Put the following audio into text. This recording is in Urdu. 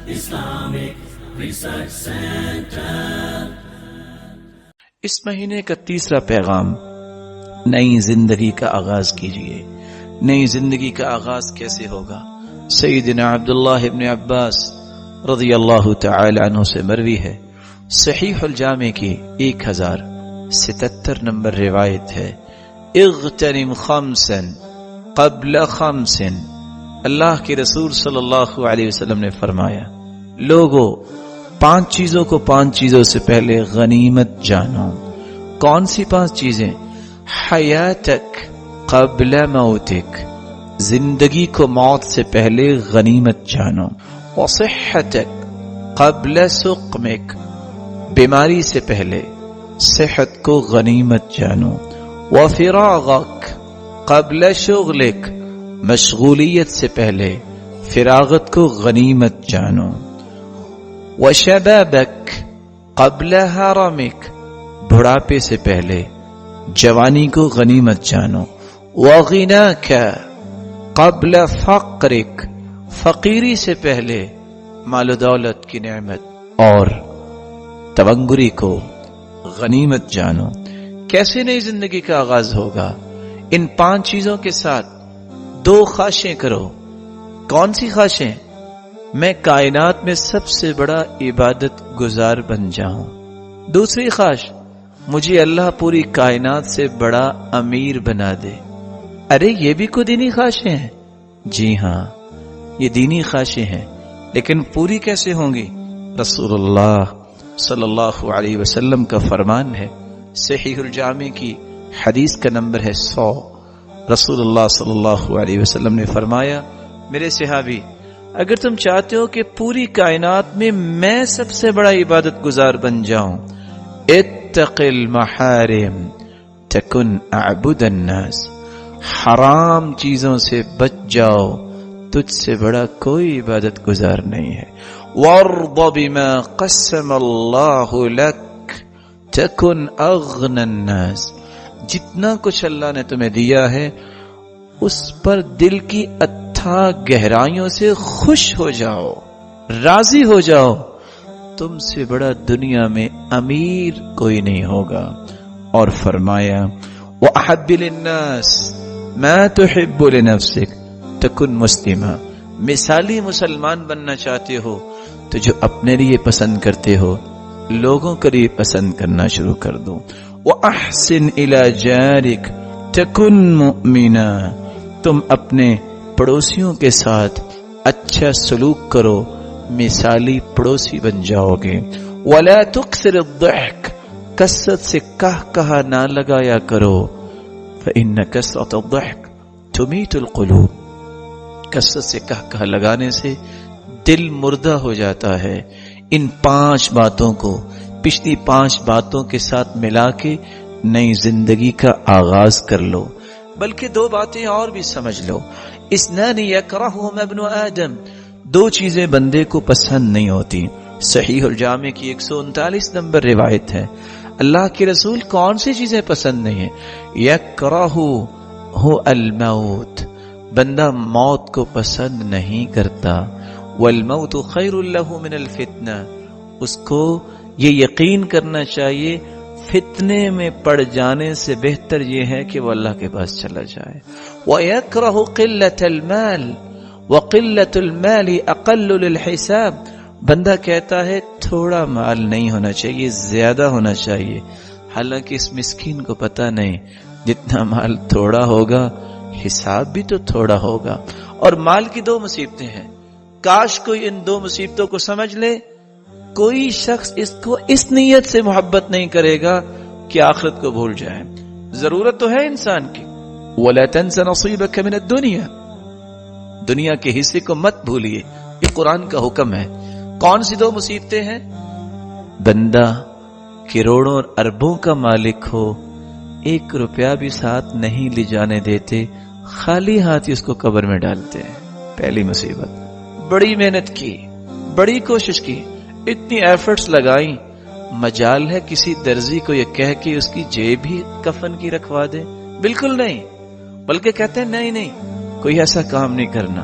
Islamic Research Center. اس مہینے کا تیسرا پیغام، نئی زندگی کا آغاز کیجئے۔ نئی زندگی کا آغاز کیسے ہوگا؟ سیدنا عبداللہ ابن عباس رضی اللہ تعالی عنہ سے مروی ہے، صحیح الجامع کی 1077 نمبر روایت ہے، اغتنم خمسا قبل خمس۔ اللہ کے رسول صلی اللہ علیہ وسلم نے فرمایا، لوگوں 5 چیزوں کو 5 چیزوں سے پہلے غنیمت جانو۔ کون سی 5 چیزیں؟ حیاتک قبل موتک، زندگی کو موت سے پہلے غنیمت جانو۔ وصحتک قبل سقمک، بیماری سے پہلے صحت کو غنیمت جانو۔ وفراغک قبل شغلک، مشغولیت سے پہلے فراغت کو غنیمت جانو۔ وشبابک قبل حرمک، بڑھاپے سے پہلے جوانی کو غنیمت جانو۔ وغناک قبل فقرک، فقیری سے پہلے مال و دولت کی نعمت اور تونگری کو غنیمت جانو۔ کیسے نئی زندگی کا آغاز ہوگا؟ ان 5 چیزوں کے ساتھ 2 خواہشیں کرو۔ کون سی خواہشیں؟ میں کائنات میں سب سے بڑا عبادت گزار بن جاؤں۔ دوسری خواہش، مجھے اللہ پوری کائنات سے بڑا امیر بنا دے۔ ارے یہ بھی کوئی دینی خواہشیں ہیں؟ جی ہاں، یہ دینی خواہشیں ہیں، لیکن پوری کیسے ہوں گی؟ رسول اللہ صلی اللہ علیہ وسلم کا فرمان ہے، صحیح الجامع کی حدیث کا نمبر ہے 100۔ رسول اللہ صلی اللہ علیہ وسلم نے فرمایا، میرے صحابی، اگر تم چاہتے ہو کہ پوری کائنات میں سب سے بڑا عبادت گزار بن جاؤں، اتق المحارم تکن اعبد الناس، حرام چیزوں سے بچ جاؤ، تجھ سے بڑا کوئی عبادت گزار نہیں ہے۔ وارض بما قسم اللہ لک تکن اغنى الناس، جتنا کچھ اللہ نے تمہیں دیا ہے اس پر دل کی گہرائیوں سے خوش ہو جاؤ، راضی ہو جاؤ، تم سے بڑا دنیا میں امیر کوئی نہیں ہوگا۔ اور فرمایا، وَأَحَبِّ لِلنَّاسِ مَا تُحِبُّ لِنَفْسِكَ تَكُنْ مُسْلِمًا، مثالی مسلمان بننا چاہتے ہو تو جو اپنے لیے پسند کرتے ہو لوگوں کے لیے پسند کرنا شروع کر دو۔ وَأَحْسِنْ إِلَى جَارِكَ تَكُنْ مُؤْمِنًا، تم اپنے پڑوسیوں کے ساتھ اچھا سلوک کرو، مثالی پڑوسی بن جاؤ گے۔ وَلَا تُكْثِرِ الضَّحْكَ، کثرت سے کہا نہ لگایا کرو، فَإِنَّ كَثْرَةَ الضَّحْكِ تُمِيتُ الْقُلُوبَ، کثرت سے کہا لگانے سے دل مردہ ہو جاتا ہے۔ ان 5 باتوں کو پچھلی 5 باتوں کے ساتھ ملا کے نئی زندگی کا آغاز کر لو۔ بلکہ 2 باتیں اور بھی سمجھ لو، اثنان یکرہہما ابن آدم، 2 چیزیں بندے کو پسند نہیں ہوتی۔ صحیح الجامع کی 139 نمبر روایت ہے، اللہ کے رسول کون سی چیزیں پسند نہیں ہیں؟ یکرہہ الموت، بندہ موت کو پسند نہیں کرتا۔ والموت خیر لہ من الفتنہ، اس کو یہ یقین کرنا چاہیے فتنے میں پڑ جانے سے بہتر یہ ہے کہ وہ اللہ کے پاس چلا جائے۔ وَيَكْرَهُ قِلَّةَ الْمَالِ وَقِلَّةُ الْمَالِ أَقَلُّ لِلْحِسَابِ، بندہ کہتا ہے تھوڑا مال نہیں ہونا چاہیے، زیادہ ہونا چاہیے، حالانکہ اس مسکین کو پتہ نہیں جتنا مال تھوڑا ہوگا حساب بھی تو تھوڑا ہوگا۔ اور مال کی 2 مصیبتیں ہیں، کاش کوئی ان 2 مصیبتوں کو سمجھ لے، کوئی شخص اس کو اس نیت سے محبت نہیں کرے گا کہ آخرت کو بھول جائے۔ ضرورت تو ہے انسان کی، وَلَا تَنْسَ نَصِيبَكَ مِنَ الدُّنْيَا، دنیا کے حصے کو مت بھولیے، یہ قرآن کا حکم ہے۔ کون سی 2 مصیبتیں ہیں؟ بندہ کروڑوں اور اربوں کا مالک ہو، 1 روپیہ بھی ساتھ نہیں لے جانے دیتے، خالی ہاتھ اس کو قبر میں ڈالتے ہیں۔ پہلی مصیبت، بڑی محنت کی، بڑی کوشش کی، اتنی ایفرٹس لگائیں، مجال ہے کسی درزی کو یہ کہہ کے اس کی جیب ہی کفن کی رکھوا دے؟ بالکل نہیں، بلکہ کہتے ہیں نہیں کوئی ایسا کام نہیں کرنا۔